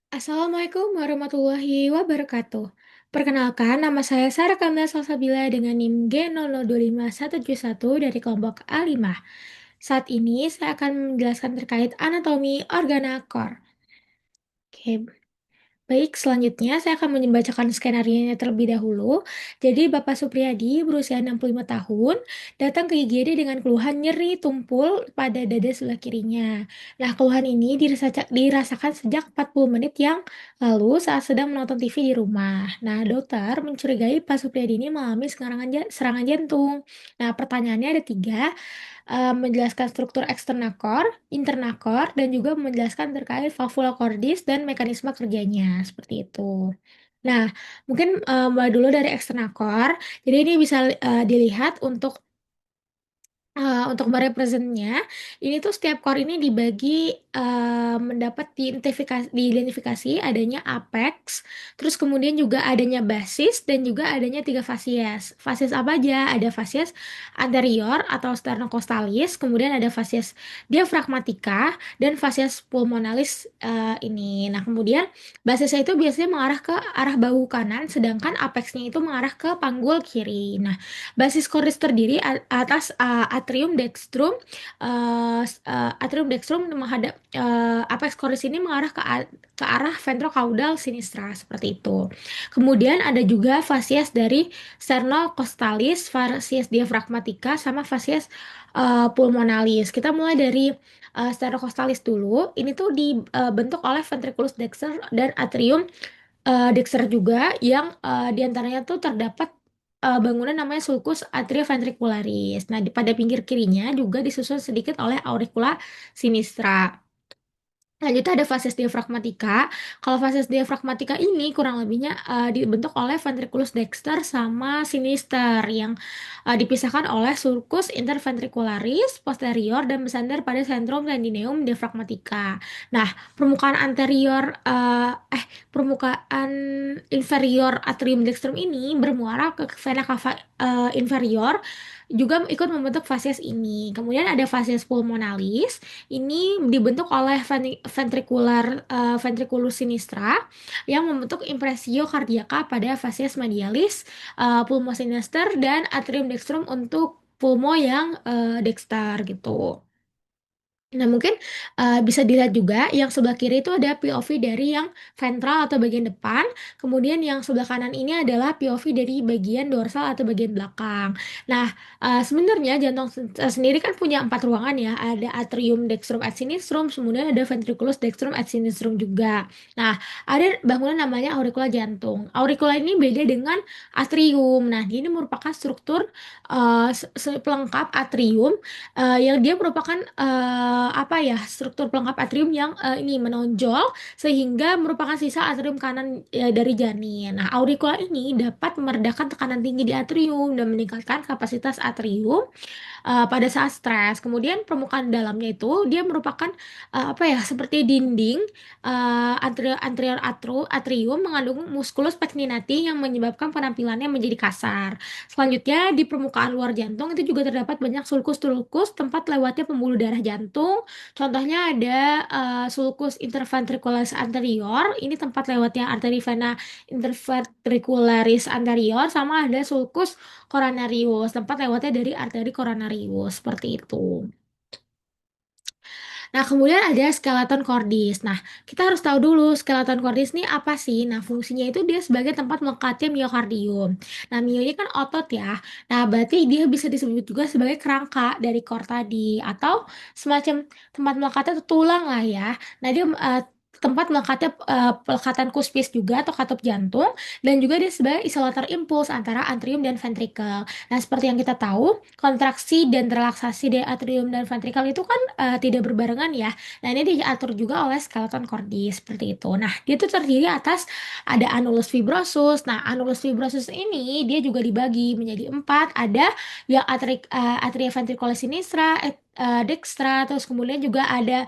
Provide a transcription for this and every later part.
Assalamualaikum warahmatullahi wabarakatuh. Perkenalkan, nama saya Sarah Kamila Salsabila dengan NIM G0025171 dari kelompok A5. Saat ini saya akan menjelaskan terkait anatomi organa core. Oke, baik, selanjutnya saya akan membacakan skenario-nya terlebih dahulu. Jadi, Bapak Supriyadi berusia 65 tahun, datang ke IGD dengan keluhan nyeri tumpul pada dada sebelah kirinya. Nah, keluhan ini dirasakan sejak 40 menit yang lalu saat sedang menonton TV di rumah. Nah, dokter mencurigai Pak Supriyadi ini mengalami serangan jantung. Nah, pertanyaannya ada tiga, menjelaskan struktur eksternal core, internal core, dan juga menjelaskan terkait valvula cordis dan mekanisme kerjanya, seperti itu. Nah, mungkin mulai dulu dari eksternal core. Jadi ini bisa dilihat untuk merepresentnya, ini tuh setiap core ini dibagi, mendapat diidentifikasi adanya apex, terus kemudian juga adanya basis dan juga adanya 3 fasies. Fasies apa aja? Ada fasies anterior atau sternocostalis, kemudian ada fasies diafragmatica dan fasies pulmonalis, ini. Nah, kemudian basisnya itu biasanya mengarah ke arah bahu kanan, sedangkan apexnya itu mengarah ke panggul kiri. Nah, basis cordis terdiri atas atrium dextrum. Atrium dextrum menghadap apex cordis ini mengarah ke arah ventrocaudal sinistra seperti itu. Kemudian ada juga fasies dari sternocostalis, fasies diafragmatica, sama fasies pulmonalis. Kita mulai dari sternocostalis dulu. Ini tuh dibentuk oleh ventriculus dexter dan atrium Dexter juga yang diantaranya tuh terdapat bangunan namanya sulcus atrioventricularis. Nah, pada pinggir kirinya juga disusun sedikit oleh auricula sinistra. Selanjutnya ada fases diafragmatika. Kalau fases diafragmatika ini kurang lebihnya dibentuk oleh ventriculus dexter sama sinister yang dipisahkan oleh sulcus interventricularis posterior dan bersandar pada centrum tendineum diafragmatika. Nah, permukaan anterior permukaan inferior atrium dextrum ini bermuara ke vena cava inferior juga ikut membentuk fasies ini. Kemudian ada fasies pulmonalis, ini dibentuk oleh ventriculus sinistra yang membentuk impresio kardiaka pada fasies medialis, pulmo sinister dan atrium dextrum untuk pulmo yang dexter gitu. Nah, mungkin bisa dilihat juga yang sebelah kiri itu ada POV dari yang ventral atau bagian depan, kemudian yang sebelah kanan ini adalah POV dari bagian dorsal atau bagian belakang. Nah, sebenarnya jantung sendiri kan punya 4 ruangan ya, ada atrium dextrum et sinistrum, kemudian ada ventriculus dextrum et sinistrum juga. Nah, ada bangunan namanya auricula jantung. Auricula ini beda dengan atrium. Nah, ini merupakan struktur pelengkap atrium, yang dia merupakan apa ya, struktur pelengkap atrium yang ini menonjol sehingga merupakan sisa atrium kanan dari janin. Nah, auricula ini dapat meredakan tekanan tinggi di atrium dan meningkatkan kapasitas atrium pada saat stres. Kemudian permukaan dalamnya itu dia merupakan apa ya, seperti dinding anterior atrium mengandung musculus pectinati yang menyebabkan penampilannya menjadi kasar. Selanjutnya di permukaan luar jantung itu juga terdapat banyak sulcus-sulcus tempat lewatnya pembuluh darah jantung. Contohnya ada sulcus interventricularis anterior, ini tempat lewatnya arteri vena interventricularis anterior, sama ada sulcus coronarius, tempat lewatnya dari arteri coronarius, seperti itu. Nah, kemudian ada skeleton cordis. Nah, kita harus tahu dulu skeleton cordis ini apa sih? Nah, fungsinya itu dia sebagai tempat melekatnya miokardium. Nah, mio ini kan otot ya. Nah, berarti dia bisa disebut juga sebagai kerangka dari core tadi atau semacam tempat melekatnya tulang lah ya. Nah, dia tempat melekatnya pelekatan kuspis juga atau katup jantung, dan juga dia sebagai isolator impuls antara atrium dan ventrikel. Nah, seperti yang kita tahu, kontraksi dan relaksasi dari atrium dan ventrikel itu kan tidak berbarengan ya. Nah, ini diatur juga oleh skeleton cordis seperti itu. Nah, dia itu terdiri atas ada annulus fibrosus. Nah, annulus fibrosus ini dia juga dibagi menjadi 4. Ada yang atria ventricular sinistra, dextra, terus kemudian juga ada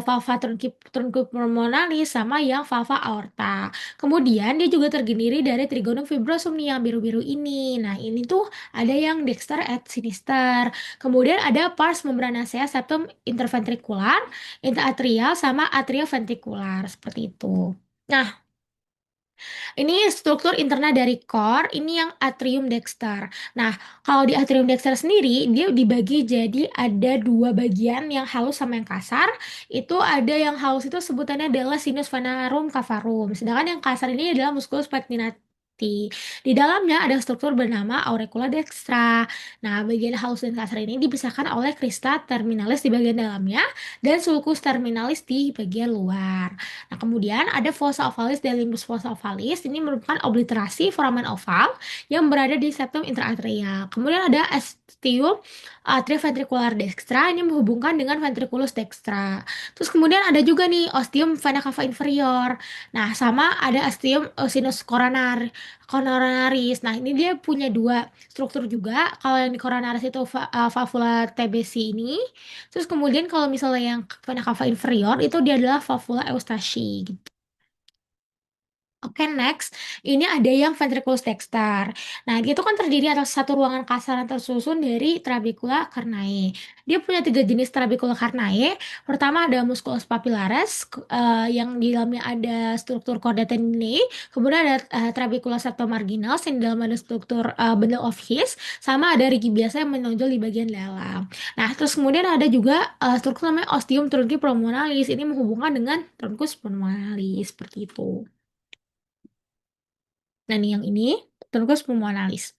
valva truncus pulmonalis sama yang valva aorta. Kemudian dia juga terdiri dari trigonum fibrosum nih yang biru-biru ini. Nah, ini tuh ada yang dexter et sinister. Kemudian ada pars membranacea septum interventricular, interatrial sama atrioventricular seperti itu. Nah, ini struktur internal dari core, ini yang atrium dexter. Nah, kalau di atrium dexter sendiri, dia dibagi jadi ada dua bagian yang halus sama yang kasar. Itu ada yang halus itu sebutannya adalah sinus venarum cavarum. Sedangkan yang kasar ini adalah musculus pectinati. Di dalamnya ada struktur bernama auricula dextra. Nah, bagian halus dan kasar ini dipisahkan oleh crista terminalis di bagian dalamnya dan sulcus terminalis di bagian luar. Nah, kemudian ada fossa ovalis dan limbus fossa ovalis. Ini merupakan obliterasi foramen oval yang berada di septum interatrial. Kemudian ada ostium atrioventricular dextra, ini menghubungkan dengan ventriculus dextra. Terus kemudian ada juga nih ostium vena cava inferior. Nah, sama ada ostium sinus coronaris. Nah, ini dia punya dua struktur juga. Kalau yang di coronaris itu valvula TBC ini. Terus kemudian kalau misalnya yang vena cava inferior itu dia adalah valvula eustachi gitu. Oke, next. Ini ada yang ventriculus dexter. Nah, dia itu kan terdiri atas satu ruangan kasar yang tersusun dari trabecula carnae. Dia punya tiga jenis trabecula carnae. Pertama ada musculus papillaris, yang di dalamnya ada struktur chordae tendineae. Kemudian ada trabecula septomarginals, yang di dalamnya ada struktur bundle of His. Sama ada rigi biasa yang menonjol di bagian dalam. Nah, terus kemudian ada juga struktur namanya ostium trunci pulmonalis. Ini menghubungkan dengan truncus pulmonalis, seperti itu. Nah, nih yang ini truncus pulmonalis.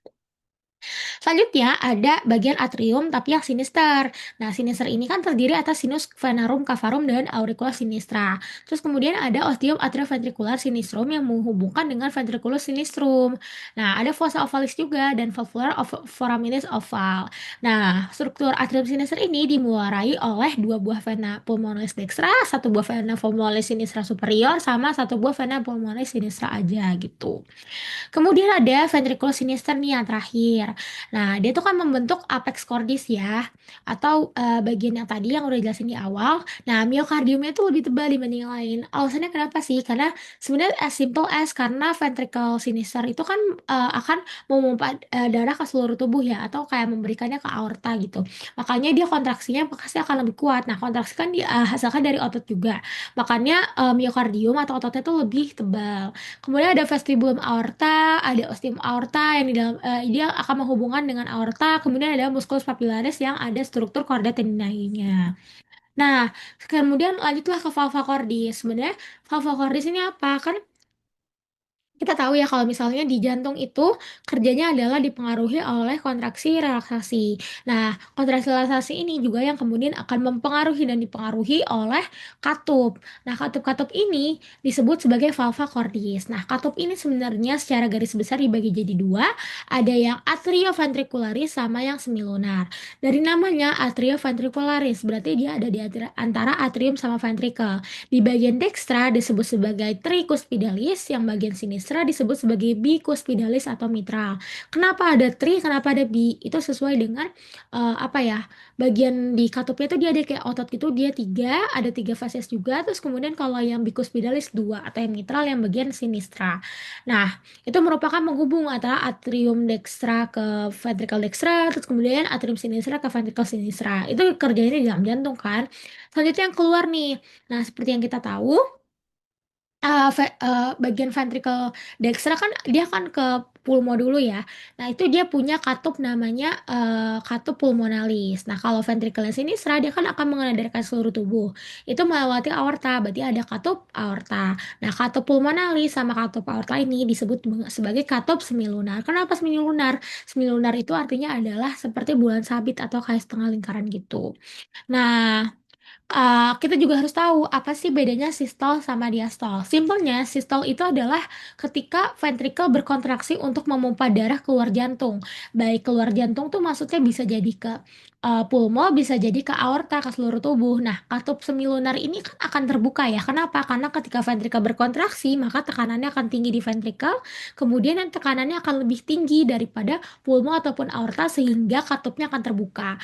Selanjutnya ada bagian atrium tapi yang sinister. Nah, sinister ini kan terdiri atas sinus venarum cavarum dan auricula sinistra. Terus kemudian ada ostium atrioventricular sinistrum yang menghubungkan dengan ventriculus sinistrum. Nah, ada fossa ovalis juga dan valvular foramintis oval. Nah, struktur atrium sinister ini dimuarai oleh dua buah vena pulmonalis dextra, satu buah vena pulmonalis sinistra superior, sama satu buah vena pulmonalis sinistra aja gitu. Kemudian ada ventriculus sinister nih yang terakhir. Nah, dia tuh kan membentuk apex cordis ya, atau bagian yang tadi yang udah jelasin di awal. Nah, miokardiumnya itu lebih tebal dibanding yang lain. Alasannya kenapa sih? Karena sebenarnya as simple as karena ventricle sinister itu kan akan memompa darah ke seluruh tubuh ya, atau kayak memberikannya ke aorta gitu. Makanya dia kontraksinya pasti akan lebih kuat. Nah, kontraksi kan dihasilkan dari otot juga. Makanya miokardium atau ototnya itu lebih tebal. Kemudian ada vestibulum aorta, ada ostium aorta yang di dalam dia akan menghubungkan dengan aorta. Kemudian ada musculus papillaris yang ada struktur chordae tendineae-nya. Nah, kemudian lanjutlah ke valva cordis. Sebenarnya valva cordis ini apa? Kan kita tahu ya kalau misalnya di jantung itu kerjanya adalah dipengaruhi oleh kontraksi relaksasi. Nah, kontraksi relaksasi ini juga yang kemudian akan mempengaruhi dan dipengaruhi oleh katup. Nah, katup-katup ini disebut sebagai valva cordis. Nah, katup ini sebenarnya secara garis besar dibagi jadi dua, ada yang atrioventricularis sama yang semilunar. Dari namanya atrioventricularis, berarti dia ada di antara atrium sama ventricle. Di bagian dextra disebut sebagai tricuspidalis, yang bagian sinistra disebut sebagai bicuspidalis atau mitral. Kenapa ada tri, kenapa ada bi? Itu sesuai dengan apa ya? Bagian di katupnya itu dia ada kayak otot gitu, dia tiga, ada tiga fases juga. Terus kemudian kalau yang bicuspidalis dua, atau yang mitral yang bagian sinistra. Nah, itu merupakan menghubung antara atrium dextra ke ventricle dextra, terus kemudian atrium sinistra ke ventricle sinistra. Itu kerjanya di dalam jantung kan. Selanjutnya yang keluar nih. Nah, seperti yang kita tahu, bagian ventricle dextra kan dia kan ke pulmo dulu ya. Nah, itu dia punya katup namanya katup pulmonalis. Nah, kalau ventricle sinistra dia kan akan mengendarkan seluruh tubuh. Itu melewati aorta, berarti ada katup aorta. Nah, katup pulmonalis sama katup aorta ini disebut sebagai katup semilunar. Kenapa semilunar? Semilunar itu artinya adalah seperti bulan sabit atau kayak setengah lingkaran gitu. Nah, kita juga harus tahu apa sih bedanya sistol sama diastol. Simpelnya, sistol itu adalah ketika ventrikel berkontraksi untuk memompa darah keluar jantung. Baik keluar jantung tuh maksudnya bisa jadi ke pulmo bisa jadi ke aorta, ke seluruh tubuh. Nah, katup semilunar ini kan akan terbuka ya. Kenapa? Karena ketika ventrikel berkontraksi, maka tekanannya akan tinggi di ventrikel, kemudian yang tekanannya akan lebih tinggi daripada pulmo ataupun aorta sehingga katupnya akan terbuka.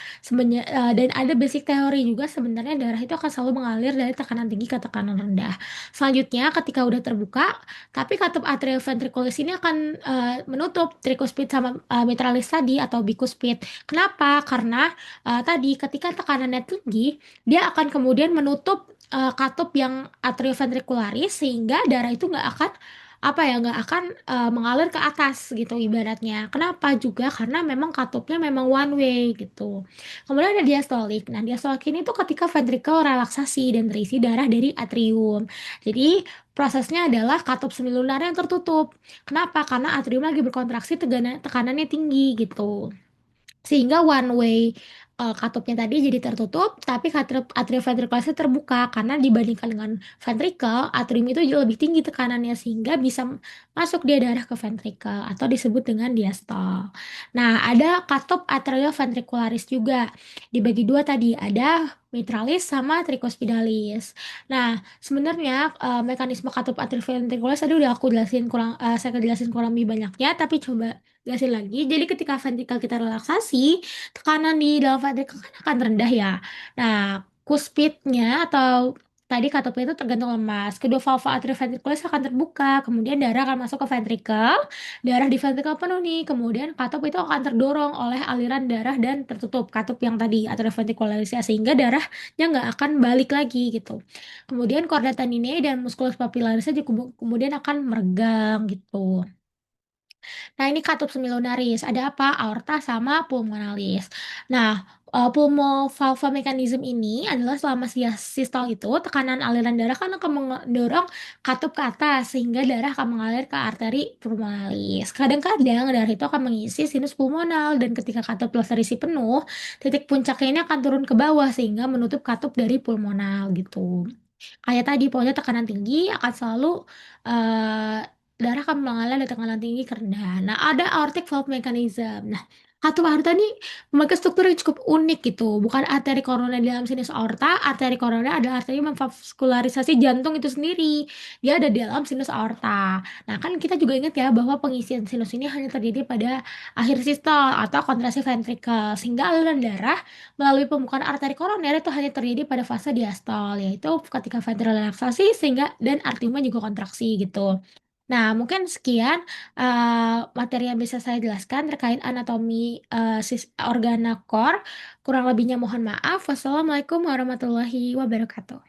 Dan ada basic teori juga sebenarnya darah itu akan selalu mengalir dari tekanan tinggi ke tekanan rendah. Selanjutnya, ketika udah terbuka, tapi katup atrioventrikulis ini akan menutup trikuspid sama mitralis tadi atau bikuspid. Kenapa? Karena tadi ketika tekanannya tinggi, dia akan kemudian menutup katup yang atrioventricularis sehingga darah itu nggak akan nggak akan mengalir ke atas gitu ibaratnya. Kenapa juga? Karena memang katupnya memang one way gitu. Kemudian ada diastolik. Nah, diastolik ini tuh ketika ventrikel relaksasi dan terisi darah dari atrium. Jadi prosesnya adalah katup semilunar yang tertutup. Kenapa? Karena atrium lagi berkontraksi, tekanannya tinggi gitu. Sehingga one way katupnya tadi jadi tertutup, tapi atrioventrikulasnya terbuka karena dibandingkan dengan ventrikel, atrium itu jauh lebih tinggi tekanannya sehingga bisa masuk dia darah ke ventrikel atau disebut dengan diastol. Nah, ada katup atrioventricularis juga. Dibagi dua tadi, ada mitralis sama tricuspidalis. Nah, sebenarnya mekanisme katup atrioventricularis tadi udah aku jelasin saya jelasin kurang lebih banyaknya, tapi coba jelasin lagi. Jadi ketika ventrikel kita relaksasi, tekanan di dalam ventrikel kan akan rendah ya. Nah, kuspitnya atau tadi katupnya itu tergantung lemas. Kedua valva atrioventrikulis akan terbuka, kemudian darah akan masuk ke ventrikel. Darah di ventrikel penuh nih, kemudian katup itu akan terdorong oleh aliran darah dan tertutup katup yang tadi atrioventrikularisnya sehingga darahnya nggak akan balik lagi gitu. Kemudian chorda tendineae dan musculus papillarisnya juga kemudian akan meregang gitu. Nah, ini katup semilunaris. Ada apa? Aorta sama pulmonalis. Nah, pulmovalva mechanism ini adalah selama sistol itu tekanan aliran darah kan akan mendorong katup ke atas sehingga darah akan mengalir ke arteri pulmonalis. Kadang-kadang darah itu akan mengisi sinus pulmonal dan ketika katup telah terisi penuh, titik puncaknya ini akan turun ke bawah sehingga menutup katup dari pulmonal gitu. Kayak tadi, pokoknya tekanan tinggi akan selalu eh, darah akan mengalir dari tekanan tinggi ke rendah. Nah, ada aortic valve mechanism. Nah, katup aorta ini memakai struktur yang cukup unik gitu. Bukan arteri koroner di dalam sinus aorta, arteri koroner adalah arteri memvaskularisasi jantung itu sendiri. Dia ada di dalam sinus aorta. Nah, kan kita juga ingat ya bahwa pengisian sinus ini hanya terjadi pada akhir sistol atau kontraksi ventrikel, sehingga aliran darah melalui pembukaan arteri koroner itu hanya terjadi pada fase diastol, yaitu ketika ventrikel relaksasi sehingga dan arteriumnya juga kontraksi gitu. Nah, mungkin sekian materi yang bisa saya jelaskan terkait anatomi organa core. Kurang lebihnya mohon maaf. Wassalamualaikum warahmatullahi wabarakatuh.